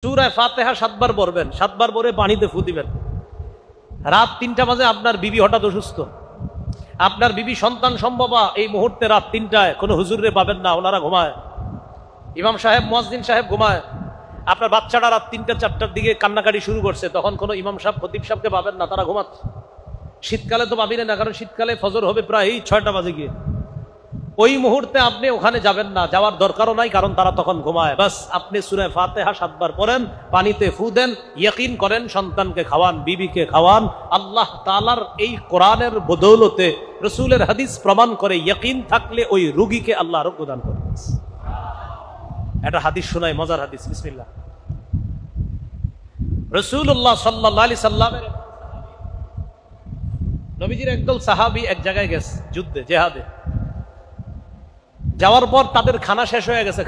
সূরা ফাতিহা 7 বার পড়বেন, 7 বার পরে পানিতে ফু দিবেন। রাত 3টা বাজে আপনার বিবি হঠাৎ অসুস্থ, আপনার বিবি সন্তান সম্ভবা এই মুহূর্তে রাত 3টায় কোনো হুজুরে পাবেন না, ওনারা ঘুমায়, ইমাম সাহেব মুয়াজ্জিন সাহেব ঘুমায়। আপনার বাচ্চাটা রাত 3টা 4টার দিকে কান্নাকাটি শুরু করছে, তখন কোনো ইমাম সাহেব খতিব সাহেবকে পাবেন না, তারা ঘুমাচ্ছে। শীতকালে তো পাবেন না, কারণ শীতকালে ফজর হবে প্রায় 6টা বাজে গিয়ে। ওই মুহূর্তে আপনি ওখানে যাবেন না, যাওয়ার দরকারও নাই, কারণ তারা তখন ঘুমায়। বাস আপনি সূরা ফাতিহা 7 বার পড়েন, পানিতে ফু দেন, ইয়াকিন করেন সন্তানকে খাওয়ান, বিবিকে খাওয়ান। আল্লাহ তাআলার এই কোরআনের বদৌলতে, রাসূলের হাদিস প্রমাণ করে, ইয়াকিন থাকলে ওই রোগীকে আল্লাহ আরোগ্য দান করেন। এটা হাদিস শোনায়, মজার হাদিস, বিসমিল্লাহ। রাসূলুল্লাহ সাল্লাল্লাহু আলাইহি সাল্লামের নবীজির একদল সাহাবী এক জায়গায় গেছে যুদ্ধে, জিহাদে। যাওয়ার পর তাদের খানা শেষ হয়ে গেছে,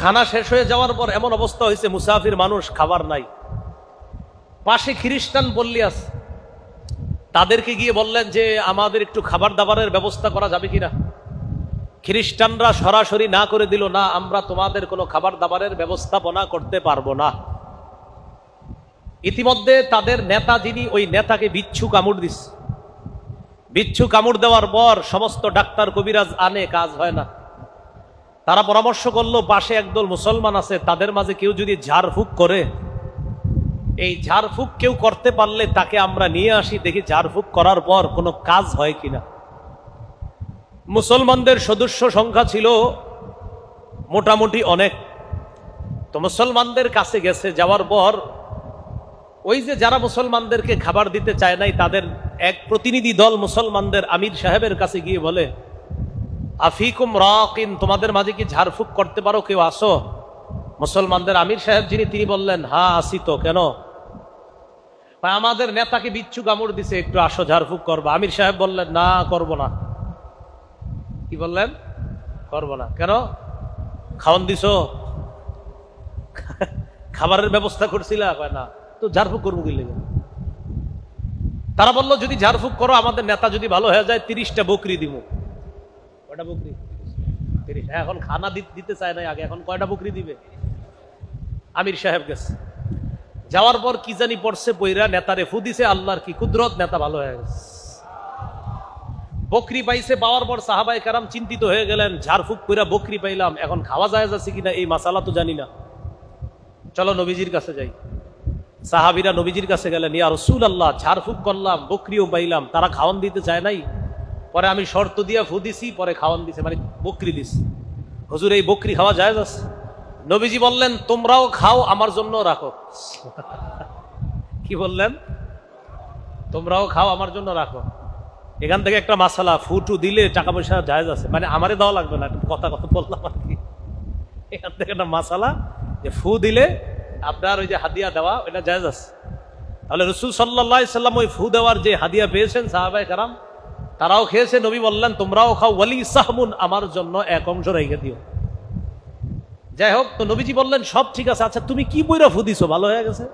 খানা শেষ হয়ে যাওয়ার পর এমন অবস্থা হয়েছে, মুসাফির মানুষ, খাবার নাই। পাশে খ্রিস্টান পল্লী আছে, তাদেরকে গিয়ে বললেন যে আমাদের একটু খাবার দাবারের ব্যবস্থা করা যাবে কিনা। খ্রিস্টানরা সরাসরি না করে দিল, না, আমরা তোমাদের কোনো খাবার দাবারের ব্যবস্থাপনা করতে পারবো না। ইতিমধ্যে তাদের নেতা যিনি, ওই নেতাকে বিচ্ছু কামড় দিচ্ছে। বিচ্ছু কামড় দেওয়ার পর সমস্ত ডাক্তার কবিরাজ আনে, কাজ হয় না। তারা পরামর্শ করলো, পাশে একদল মুসলমান আছে, তাদের মাঝে কেউ যদি ঝাড়ফুঁক করে, এই ঝাড়ফুঁক কেউ করতে পারলে তাকে আমরা নিয়ে আসি, দেখি ঝাড়ফুঁক করার পর কোনো কাজ হয় কিনা। মুসলমানদের সদস্য সংখ্যা ছিল মোটামুটি অনেক। তো মুসলমানদের কাছে গেছে, যাওয়ার পর ওই যে যারা মুসলমানদেরকে খাবার দিতে চায় নাই, তাদের এক প্রতিনিধি দল মুসলমানদের আমির সাহেবের কাছে গিয়ে বলে, আফিকুম রাকিন, তোমাদের মাঝে কি ঝাড়ফুঁক করতে পারো, কেউ আসো? মুসলমানদের আমির সাহেব যিনি, তিনি বললেন, হ্যাঁ আসি তো, কেন? আমাদের নেতাকে বিচ্ছু কামড় দিছে, একটু আসো, ঝাড়ফুঁক করবা। আমির সাহেব বললেন, না, করব না। কি বললেন? করব না। কেন? খাওয়ান দিছো? খাবারের ব্যবস্থা করছিল? না, তো ঝাড়ফুঁক করবো কি লেগে? তারা বললো, যদি ঝাড়ফুঁক করো, আমাদের নেতা যদি ভালো হয়ে যায়, 30টা বকরি দিব। কয়টা বকরি? 30। এখন খানা দিতে চায় না আগে, এখন কয়টা বকরি দিবে? আমির সাহেব গেছে, যাওয়ার পর কি জানি পড়ছে, পইরা নেতারে ফু দিছে, আল্লাহর কি কুদরত, নেতা ভালো হয়ে গেছে। বকরি পাইছে, পাওয়ার পর সাহাবায়ে কেরাম চিন্তিত হয়ে গেলেন, ঝাড়ফুঁক কইরা বকরি পাইলাম, এখন খাওয়া যায় যাচ্ছে কিনা এই মাসালা তো জানি না, চলো নবীজির কাছে যাই। সাহাবীরা নবীজির কাছে গেলেন, ইয়া রাসূলুল্লাহ, ঝাড়ফুঁক করলাম, বকরিও পাইলাম, তারা খাওয়ান দিতে চায় নাই, পরে আমি শর্ত দিয়া ফু দিছি, পরে খাওয়ান দিছে, মানে বকরি দিছি। হুজুর, এই বকরি খাওয়া যায় যাচ্ছে? নবীজি বললেন, তোমরাও খাও, আমার জন্য রাখো। কি বললেন? তোমরাও খাও, আমার জন্য রাখো। এখান থেকে একটা মাসালা, ফুটু দিলে টাকা পয়সা জায়েজ আছে, মানে আমারে দেওয়া লাগবে না, কথা বললাম আর কি। এখান থেকে একটা মাসালা, যে ফু দিলে আপনার ওই যে হাদিয়া দেওয়া, ওইটা জায়েজ আছে। তাহলে রাসূল সাল্লাল্লাহু আলাইহি সাল্লাম ওই ফু দেওয়ার যে হাদিয়া পেয়েছেন, সাহাবায়ে কেরাম তারাও খেয়েছে। নবী বললেন, তোমরাও খাও, ওয়ালি সাহমুন, আমার জন্য এক অংশ রেখে দিও। যাই হোক, তো নবীজি বললেন, সব ঠিক আছে, আচ্ছা তুমি কি বইরা ফু দিছো, ভালো হয়ে গেছে?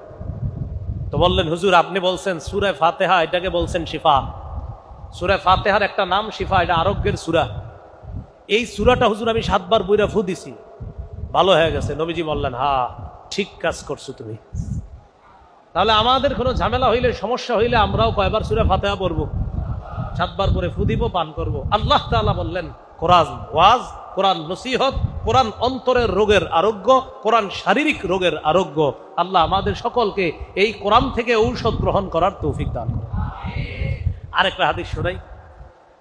তো বললেন, হুজুর, আপনি বলছেন সূরা ফাতিহা, এটাকে বলছেন শিফা। সূরা ফাতিহার একটা নাম শিফা, এটা আরোগ্যের সূরা। এই সূরাটা হুজুর আমি 7 বার বইরা ফু দিছি, ভালো হয়ে গেছে। নবীজি বললেন, হ্যাঁ, ঠিক কাজ করছো তুমি। তাহলে আমাদের কোনো ঝামেলা হইলে, সমস্যা হইলে, আমরাও কয়বার সূরা ফাতিহা পড়বো? 7 বার করে ফু দিব, পান করব। আল্লাহ তাআলা বললেন, কোরআন ওয়াজ, কোরআন নসিহত, কোরআন অন্তরের রোগের আরোগ্য, কোরআন শারীরিক রোগের আরোগ্য। আল্লাহ আমাদের সকলকে এই কোরআন থেকে ঔষধ গ্রহণ করার তৌফিক দান করুন। আরেকটা হাদিস শোনাই,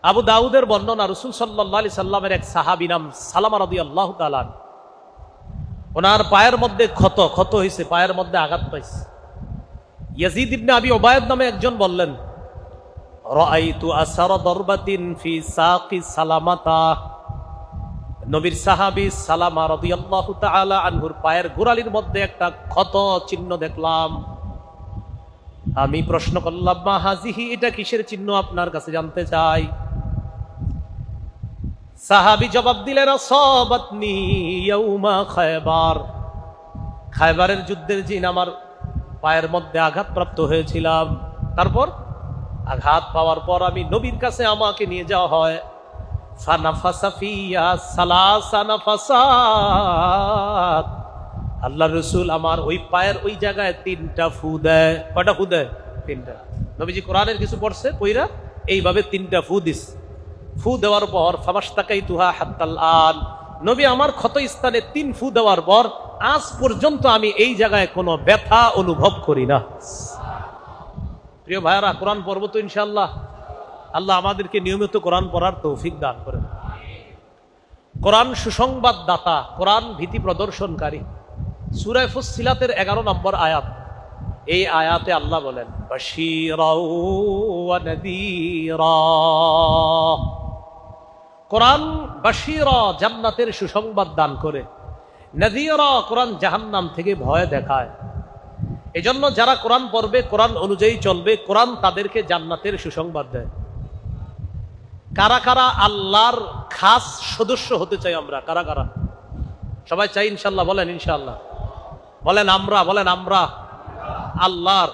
আবু দাউদের বর্ণনা, রাসূল সাল্লাল্লাহু আলাইহি সাল্লামের এক সাহাবী নাম সালামা রাদিয়াল্লাহু তাআলা, ওনার পায়ের মধ্যে ক্ষত হয়েছে, পায়ের মধ্যে আঘাত পাইছে। ইয়াজিদ ইবনে আবি উবায়দ নামে একজন বললেন, রাআইতু আসারা দারবাতিন ফি সাকি সালামাতা, নবীর সাহাবী সালামা রাদিয়াল্লাহু তাআলা আনহুর পায়ের গোড়ালির মধ্যে একটা ক্ষত চিহ্ন দেখলাম। আমি প্রশ্ন করলাম, মা হাজিহি, এটা কিসের চিহ্ন, আপনার কাছে জানতে চাই। সাহাবী জবাব দিলেন, আসাবাতনি ইয়াউমা খায়বার, খায়বারের যুদ্ধের দিন আমার পায়ের মধ্যে আঘাতপ্রাপ্ত হয়েছিলাম। তারপর আঘাত পাওয়ার পর আমি নবীর কাছে আমাকে নিয়ে যাওয়া হয়, ফানাফাসা ফিয়া সালাসা নাফাসাত, আল্লাহ রসুল আমার ওই পায়ের ওই জায়গায় 3টা ফু দেয়। কয়টা ফু দেয়? 3টা। নবীজি কোরআনের কিছু পড়ছে পইরা এইভাবে 3টা ফু দিস। ফু দেওয়ার পর ফামাশতাকাইতুহা হাত্তাল আন, নবী আমার ক্ষত স্থানে 3 ফু দেওয়ার পর আজ পর্যন্ত আমি এই জায়গায় কোনো ব্যথা অনুভব করি না। প্রিয় ভাইয়ারা, কোরআন পড়ব তো ইনশাআল্লাহ। আল্লাহ আমাদেরকে নিয়মিত কোরআন পড়ার তৌফিক দান করেন। কোরআন সুসংবাদ দাতা, কোরআন ভীতি প্রদর্শনকারী। সূরা ফুসসিলাতের 11 নম্বর আয়াত, এই আয়াতে আল্লাহ বলেন বাশীরাও ওয়া নাযীরা। কোরআন বাশীরা, জান্নাতের সুসংবাদ দান করে, নাযীরা, কোরআন জাহান্নাম থেকে ভয় দেখায়। এজন্য যারা কোরআন পড়বে, কোরআন অনুযায়ী চলবে, কোরআন তাদেরকে জান্নাতের সুসংবাদ দেয়। কারা কারা আল্লাহর খাস সদস্য হতে চাই আমরা? কারা কারা? সবাই চাই ইনশাআল্লাহ? বলেন ইনশাআল্লাহ। বলেন আমরা, বলেন আমরা আল্লাহর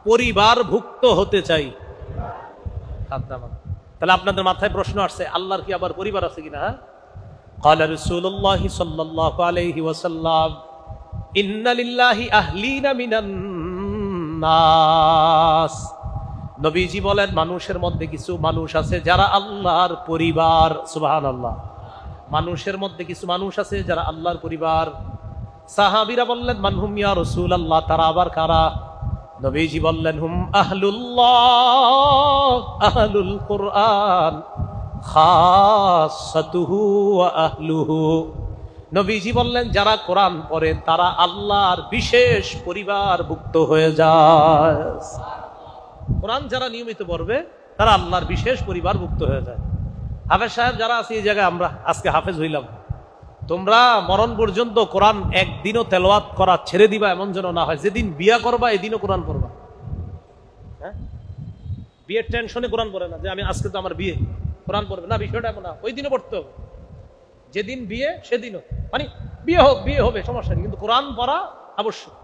পরিবারভুক্ত হতে চাই। তাহলে আপনাদের মাথায় প্রশ্ন আসছে, আল্লাহর কি আবার পরিবার আছে কিনা? হ্যাঁ, ক্বালা রাসূলুল্লাহ সাল্লাল্লাহু আলাইহি ওয়াসাল্লাম ইন্না লিল্লাহি আহলিনা মিনান নাস। নবীজি বলেন মানুষের মধ্যে কিছু মানুষ আছে যারা আল্লাহর পরিবার। সুবহানাল্লাহ। মানুষের মধ্যে কিছু মানুষ আছে যারা আল্লাহর পরিবার। সাহাবীরা বললেন মানহুম ইয়া রাসূলুল্লাহ, তারা আবার কারা? নবীজি বললেন হুম আহলুল্লাহ, আহলুল কুরআন, খাসাতুহু ওয়া আহলুহু। নবীজি বললেন যারা কোরআন পড়ে তারা আল্লাহর বিশেষ পরিবারভুক্ত হয়ে যায়। কোরআন যারা নিয়মিত পড়বে তারা আল্লাহর বিশেষ পরিবারভুক্ত হয়ে যায়। হাফেজ সাহেব যারা আছে এই জায়গায়, আমরা আজকে হাফেজ হইলাম, তোমরা মরণ পর্যন্ত কোরআন একদিনও তেলাওয়াত করা ছেড়ে দিবা এমন যেন না হয়। যেদিন বিয়া করবা এদিনও কোরআন পড়বা। হ্যাঁ, বিয়ের টেনশনে কোরআন পড়ে না যে আমি আজকে তো আমার বিয়ে, কোরআন পড়বে না, বিষয়টা এমন না। ওই দিনও পড়তে হবে, যেদিন বিয়ে সেদিনও, মানে বিয়ে হোক, বিয়ে হবে, সমস্যা নেই, কিন্তু কোরআন পড়া আবশ্যক।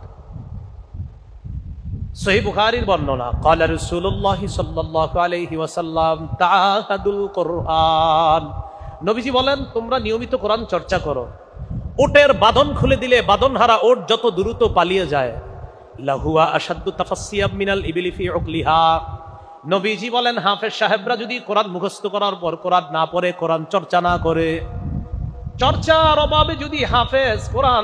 সহিহ বুখারীর বর্ণনা, ক্বালা রাসূলুল্লাহ সাল্লাল্লাহু আলাইহি ওয়াসাল্লাম তাআহাদুল কুরআন। নবীজি বলেন তোমরা নিয়মিত কোরআন চর্চা করো। ওটের বাঁধন খুলে দিলে বাঁধনহারা ওট যত দ্রুত পালিয়ে যায়, লাহুয়া আশাদ্দু তাফাসসিয়াম মিনাল ইবলি ফি উকলিহা। নবীজি বলেন হাফেজ সাহেবরা যদি কোরআন মুখস্থ করার পর কোরআন না পড়ে, কোরআন চর্চা না করে, চর্চার অভাবে যদি হাফেজ কোরআন